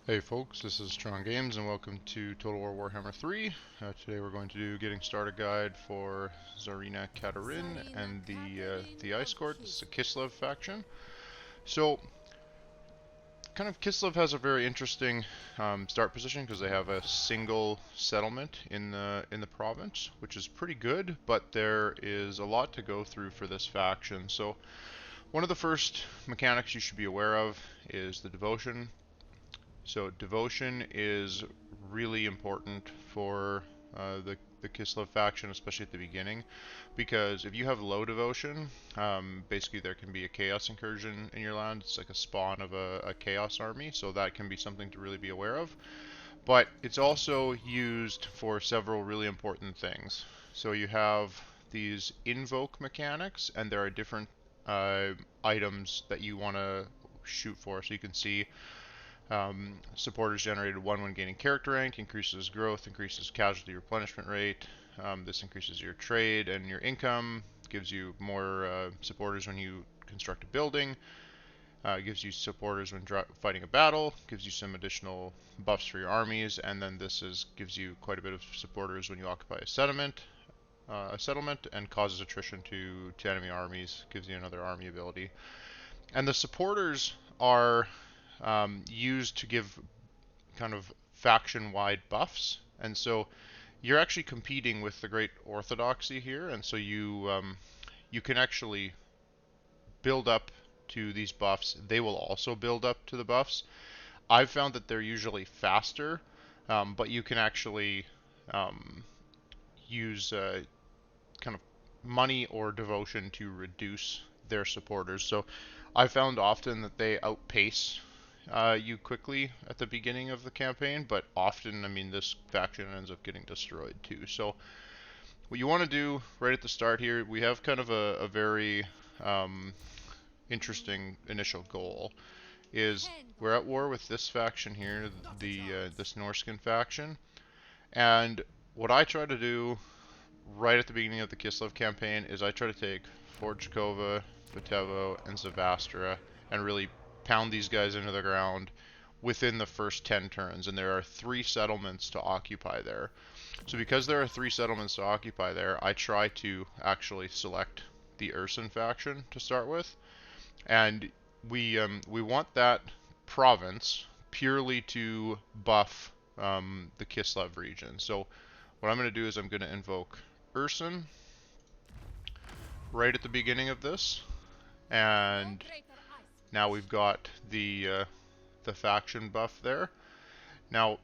Hey folks, this is Tron Games and welcome to Total War Warhammer 3. Today we're going to do Getting Started Guide for Tzarina Katarin and the Ice Court. This is a Kislev faction. So, kind of Kislev has a very interesting start position because they have a single settlement in the province, which is pretty good, but there is a lot to go through for this faction. So, one of the first mechanics you should be aware of is the devotion. So devotion is really important for the Kislev faction, especially at the beginning, because if you have low devotion, basically there can be a chaos incursion in your land. It's like a spawn of a chaos army, so that can be something to really be aware of. But it's also used for several really important things. So you have these invoke mechanics, and there are different items that you want to shoot for. So you can see supporters generated 1 when gaining character rank, increases growth, increases casualty replenishment rate. This increases your trade and your income, gives you more supporters when you construct a building, gives you supporters when fighting a battle, gives you some additional buffs for your armies, and then gives you quite a bit of supporters when you occupy a settlement, and causes attrition to enemy armies, gives you another army ability. And the supporters are used to give kind of faction-wide buffs, and so you're actually competing with the Great Orthodoxy here, and so you can actually build up to these buffs. They will also build up to the buffs. I've found that they're usually faster, but you can actually use kind of money or devotion to reduce their supporters. So I found often that they outpace you quickly at the beginning of the campaign, but often, I mean, this faction ends up getting destroyed too. So what you want to do right at the start here, we have kind of a very interesting initial goal. Is we're at war with this faction here, this Norskin faction, and what I try to do right at the beginning of the Kislev campaign is I try to take Forchkova, Vitevo, and Zavastra and really pound these guys into the ground within the first 10 turns. And there are 3 settlements to occupy there. So because there are 3 settlements to occupy there, I try to actually select the Urson faction to start with. And we want that province purely to buff the Kislev region. So what I'm going to do is I'm going to invoke Urson right at the beginning of this, and now we've got the faction buff there. Now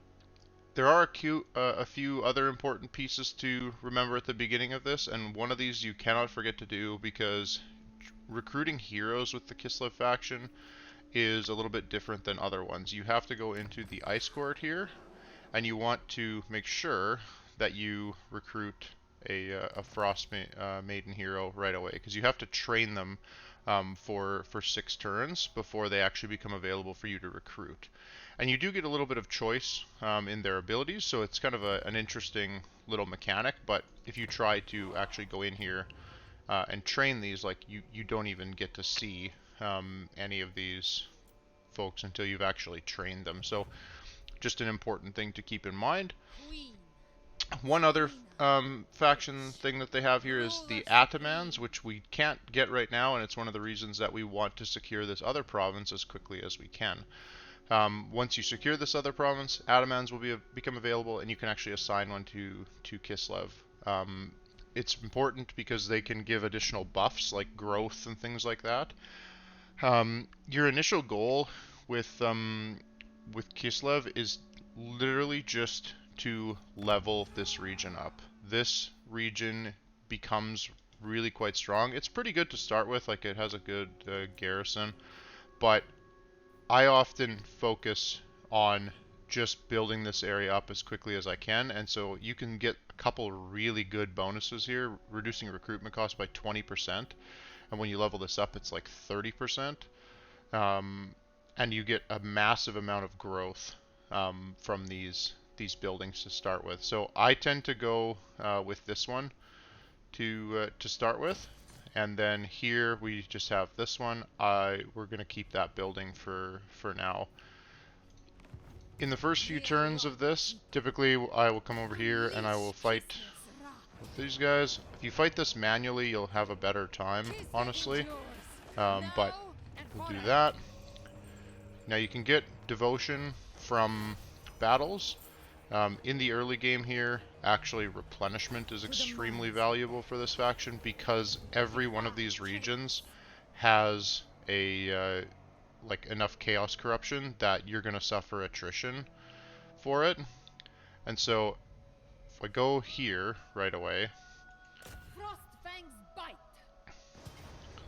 there are a few other important pieces to remember at the beginning of this, and one of these you cannot forget to do because recruiting heroes with the Kislev faction is a little bit different than other ones. You have to go into the Ice Court here, and you want to make sure that you recruit a Frost Maiden hero right away, because you have to train them for 6 turns before they actually become available for you to recruit. And you do get a little bit of choice in their abilities, so it's kind of an interesting little mechanic. But if you try to actually go in here and train these, like you don't even get to see any of these folks until you've actually trained them. So just an important thing to keep in mind. One other faction thing that they have here is the Atamans, which we can't get right now, and it's one of the reasons that we want to secure this other province as quickly as we can. Once you secure this other province, Atamans will become available, and you can actually assign one to Kislev. It's important because they can give additional buffs like growth and things like that. Your initial goal with Kislev is literally just to level this region up. This region becomes really quite strong. It's pretty good to start with, like it has a good garrison, but I often focus on just building this area up as quickly as I can, and so you can get a couple really good bonuses here, reducing recruitment cost by 20%, and when you level this up it's like 30%, and you get a massive amount of growth from these buildings to start with. So I tend to go with this one to start with, and then here we just have this one. We're going to keep that building for now. in the first few turns of this, typically I will come over here and I will fight with these guys. If you fight this manually, you'll have a better time, honestly. But we'll do that. Now you can get devotion from battles. In the early game here, actually replenishment is extremely valuable for this faction because every one of these regions has a like enough chaos corruption that you're going to suffer attrition for it. And so if I go here right away,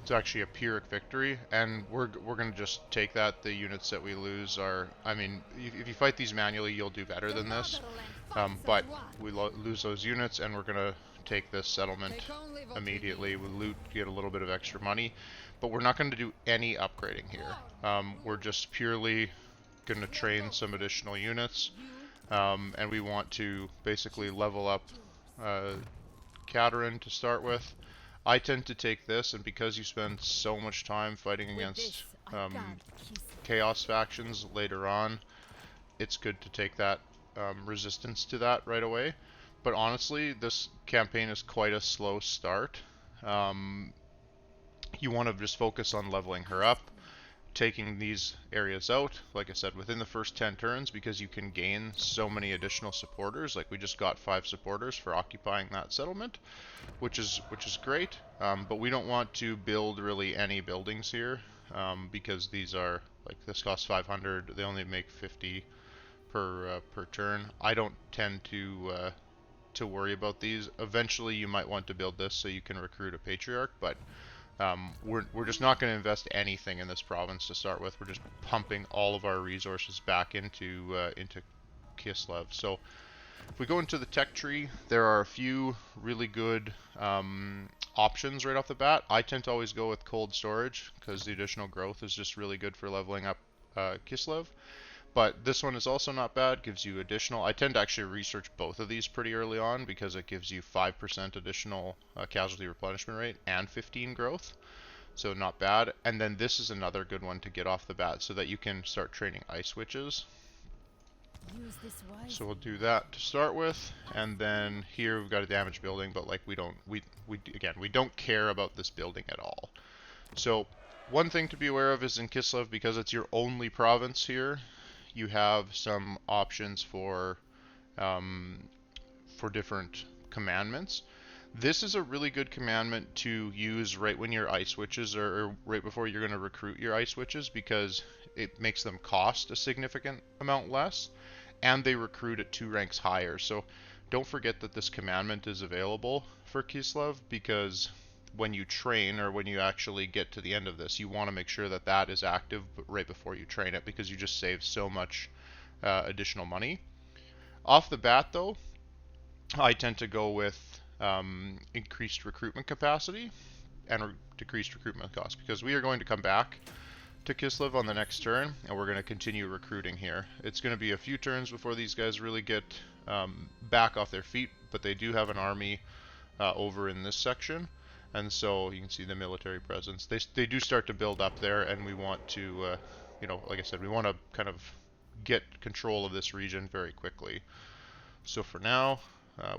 it's actually a Pyrrhic victory, and we're going to just take that. The units that we lose are, I mean, if you fight these manually, you'll do better than this. But we lose those units, and we're going to take this settlement immediately. We loot, get a little bit of extra money, but we're not going to do any upgrading here. We're just purely going to train some additional units, and we want to basically level up Katarin to start with. I tend to take this, and because you spend so much time fighting against chaos factions later on, it's good to take that resistance to that right away. But honestly, this campaign is quite a slow start. You want to just focus on leveling her up, taking these areas out, like I said, within the first 10 turns, because you can gain so many additional supporters. Like we just got 5 supporters for occupying that settlement, which is great. But we don't want to build really any buildings here, because these are, like, this costs 500. They only make 50 per turn. I don't tend to worry about these. Eventually, you might want to build this so you can recruit a patriarch, but we're just not going to invest anything in this province to start with. We're just pumping all of our resources back into Kislev. So if we go into the tech tree, there are a few really good options right off the bat. I tend to always go with cold storage because the additional growth is just really good for leveling up Kislev. But this one is also not bad, gives you additional. I tend to actually research both of these pretty early on because it gives you 5% additional casualty replenishment rate and 15 growth. So not bad. And then this is another good one to get off the bat so that you can start training ice witches. So we'll do that to start with, and then here we've got a damaged building, but like we don't care about this building at all. So one thing to be aware of is in Kislev, because it's your only province here, you have some options for different commandments. This is a really good commandment to use right when your ice witches or right before you're going to recruit your ice witches, because it makes them cost a significant amount less, and they recruit at 2 ranks higher. So don't forget that this commandment is available for Kislev, because when you train, or when you actually get to the end of this, you want to make sure that that is active right before you train it, because you just save so much additional money. Off the bat though, I tend to go with increased recruitment capacity and decreased recruitment cost, because we are going to come back to Kislev on the next turn, and we're going to continue recruiting here. It's going to be a few turns before these guys really get back off their feet, but they do have an army over in this section, and so you can see the military presence. They do start to build up there, and we want to, you know, like I said, we want to kind of get control of this region very quickly. So for now,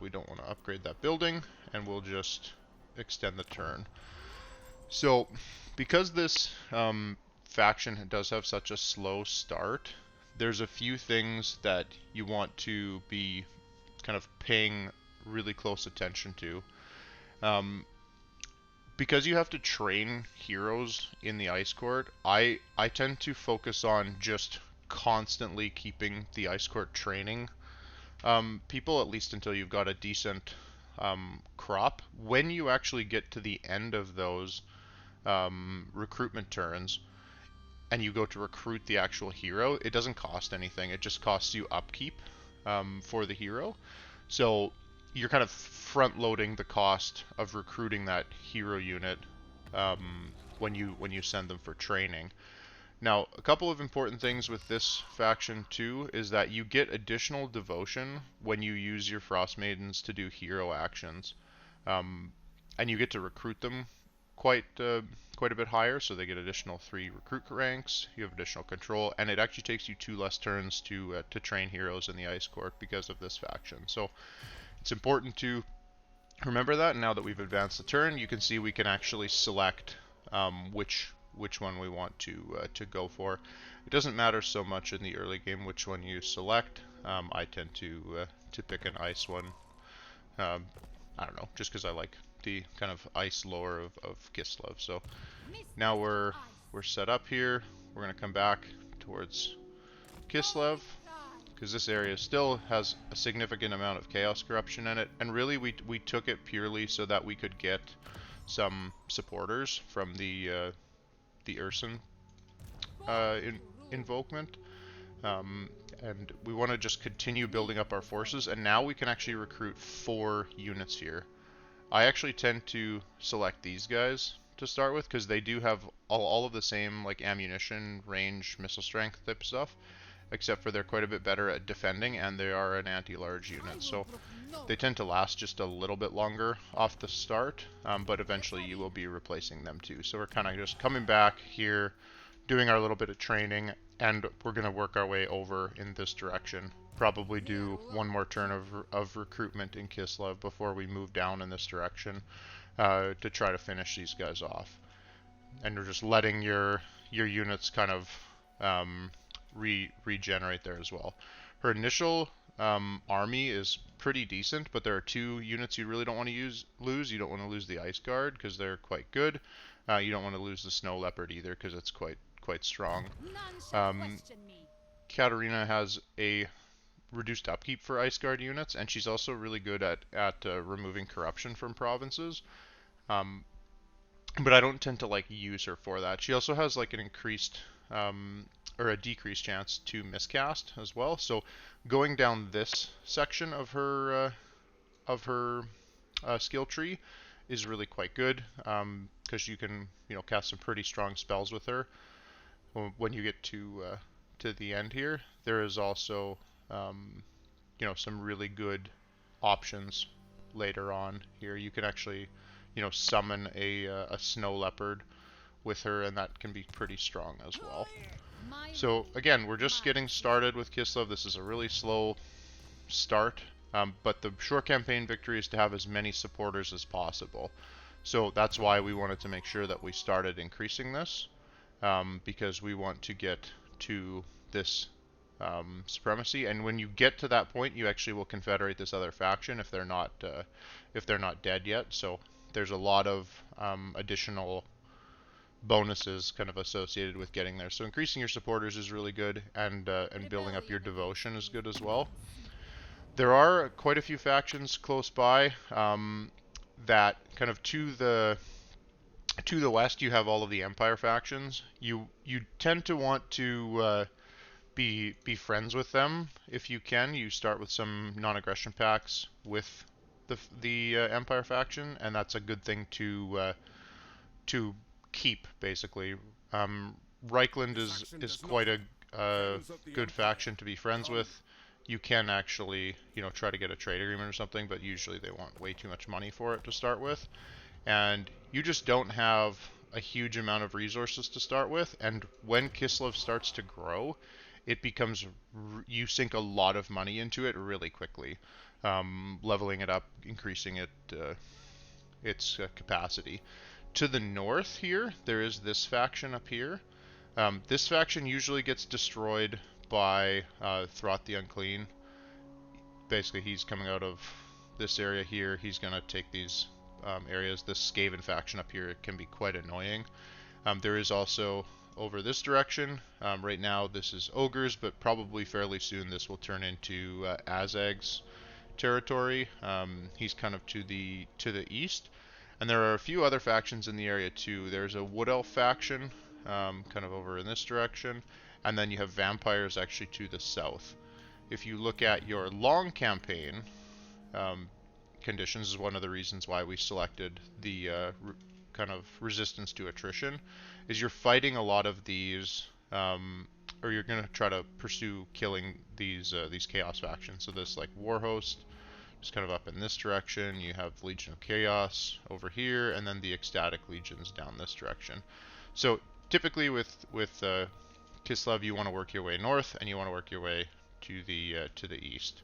we don't want to upgrade that building, and we'll just extend the turn. So because this faction does have such a slow start, there's a few things that you want to be kind of paying really close attention to. Because you have to train heroes in the ice court, I tend to focus on just constantly keeping the ice court training people, at least until you've got a decent crop. When you actually get to the end of those recruitment turns, and you go to recruit the actual hero, it doesn't cost anything. It just costs you upkeep for the hero. So you're kind of front loading the cost of recruiting that hero unit when you send them for training. Now, a couple of important things with this faction too is that you get additional devotion when you use your Frost Maidens to do hero actions, and you get to recruit them quite a bit higher, so they get additional 3 recruit ranks. You have additional control, and it actually takes you 2 less turns to train heroes in the Ice Court because of this faction. So it's important to remember that. And now that we've advanced the turn, you can see we can actually select which one we want to go for. It doesn't matter so much in the early game which one you select. I tend to pick an ice one. I don't know, just because I like the kind of ice lore of Kislev. So now we're set up here. We're gonna come back towards Kislev, because this area still has a significant amount of chaos corruption in it, and really we took it purely so that we could get some supporters from the Urson invokement, and we want to just continue building up our forces. And now we can actually recruit 4 units here. I actually tend to select these guys to start with because they do have all of the same like ammunition, range, missile strength type stuff, except for they're quite a bit better at defending, and they are an anti-large unit, so they tend to last just a little bit longer off the start, but eventually you will be replacing them too. So we're kind of just coming back here, doing our little bit of training, and we're going to work our way over in this direction. Probably do 1 more turn of recruitment in Kislev before we move down in this direction to try to finish these guys off. And we're just letting your units kind of regenerate there as well. Her initial army is pretty decent, but there are 2 units you really don't want to lose. You don't want to lose the Ice Guard because they're quite good. You don't want to lose the Snow Leopard either because it's quite strong. Katarina has a reduced upkeep for Ice Guard units, and she's also really good at removing corruption from provinces. But I don't tend to like use her for that. She also has like an increased or a decreased chance to miscast as well. So going down this section of her skill tree is really quite good because you can cast some pretty strong spells with her. When you get to the end here, there is also some really good options later on here. You can actually summon a snow leopard with her, and that can be pretty strong as well. So again, we're just getting started with Kislev. This is a really slow start, but the short campaign victory is to have as many supporters as possible. So that's why we wanted to make sure that we started increasing this, because we want to get to this supremacy. And when you get to that point, you actually will confederate this other faction if they're not dead yet. So there's a lot of additional bonuses kind of associated with getting there. So increasing your supporters is really good, and building up your devotion is good as well. There are quite a few factions close by that kind of to the west. You have all of the Empire factions. You tend to want to be friends with them if you can. You start with some non-aggression pacts with the Empire faction, and that's a good thing to keep, basically. Reichland is quite a good faction to be friends with. You can actually, try to get a trade agreement or something, but usually they want way too much money for it to start with. And you just don't have a huge amount of resources to start with. And when Kislev starts to grow, it becomes, you sink a lot of money into it really quickly. Leveling it up, increasing its capacity. To the north here, there is this faction up here. This faction usually gets destroyed by Throth the Unclean. Basically, he's coming out of this area here. He's going to take these areas. This Skaven faction up here can be quite annoying. There is also over this direction. Right now this is Ogres, but probably fairly soon this will turn into Azag's territory. He's kind of to the east. And there are a few other factions in the area too. There's a Wood Elf faction kind of over in this direction, and then you have vampires actually to the south. If you look at your long campaign conditions, is one of the reasons why we selected the kind of resistance to attrition, is you're fighting a lot of these, or you're going to try to pursue killing these chaos factions. So this like Warhost, It's kind of up in this direction. You have Legion of Chaos over here, and then the Ecstatic Legions down this direction. So typically with Kislev, you want to work your way north, and you want to work your way to the east,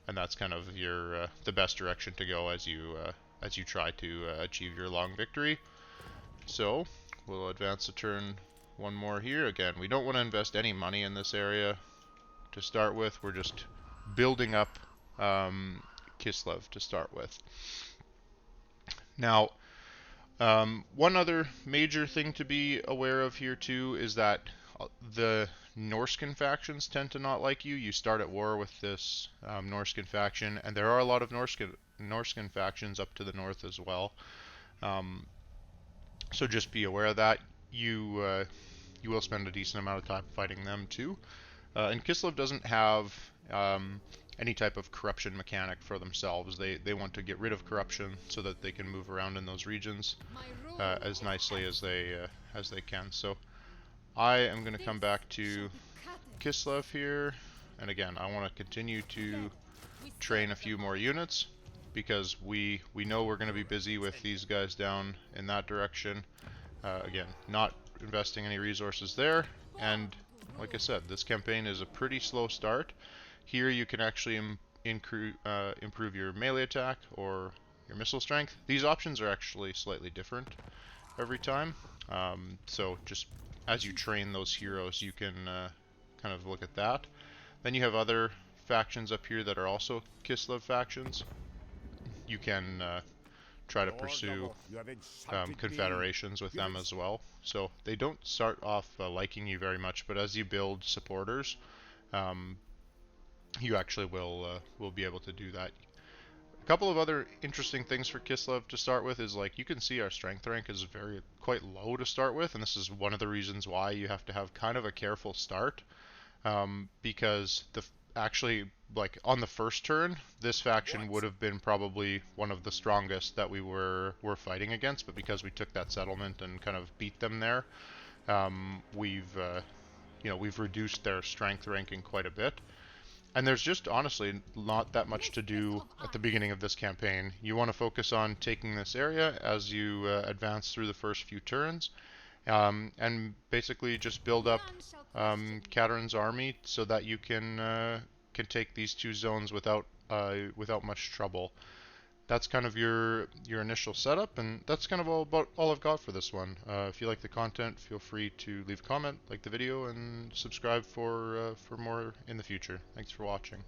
and that's kind of your the best direction to go as you try to achieve your long victory. So we'll advance a turn one more here. Again, we don't want to invest any money in this area to start with. We're just building up Kislev to start with. Now, one other major thing to be aware of here too is that the Norscan factions tend to not like you. You start at war with this Norscan faction, and there are a lot of Norscan factions up to the north as well. So just be aware of that. You will spend a decent amount of time fighting them too. And Kislev doesn't have any type of corruption mechanic for themselves. They want to get rid of corruption so that they can move around in those regions as nicely as they can. So I am going to come back to Kislev here, and again, I want to continue to train a few more units because we know we're going to be busy with these guys down in that direction. Again, not investing any resources there, and like I said, this campaign is a pretty slow start. Here you can actually improve your melee attack or your missile strength. These options are actually slightly different every time. So just as you train those heroes, you can kind of look at that. Then you have other factions up here that are also Kislev factions. You can try to pursue confederations with them as well. So they don't start off liking you very much, but as you build supporters, you actually will be able to do that. A couple of other interesting things for Kislev to start with is, like, you can see our strength rank is quite low to start with, and this is one of the reasons why you have to have kind of a careful start, because actually, like, on the first turn, this faction would have been probably one of the strongest that we were fighting against, but because we took that settlement and kind of beat them there, we've reduced their strength ranking quite a bit. And there's just honestly not that much to do at the beginning of this campaign. You want to focus on taking this area as you advance through the first few turns, and basically just build up Katarin's army so that you can take these two zones without much trouble. That's kind of your initial setup, and that's kind of all I've got for this one. If you like the content, feel free to leave a comment, like the video, and subscribe for more in the future. Thanks for watching.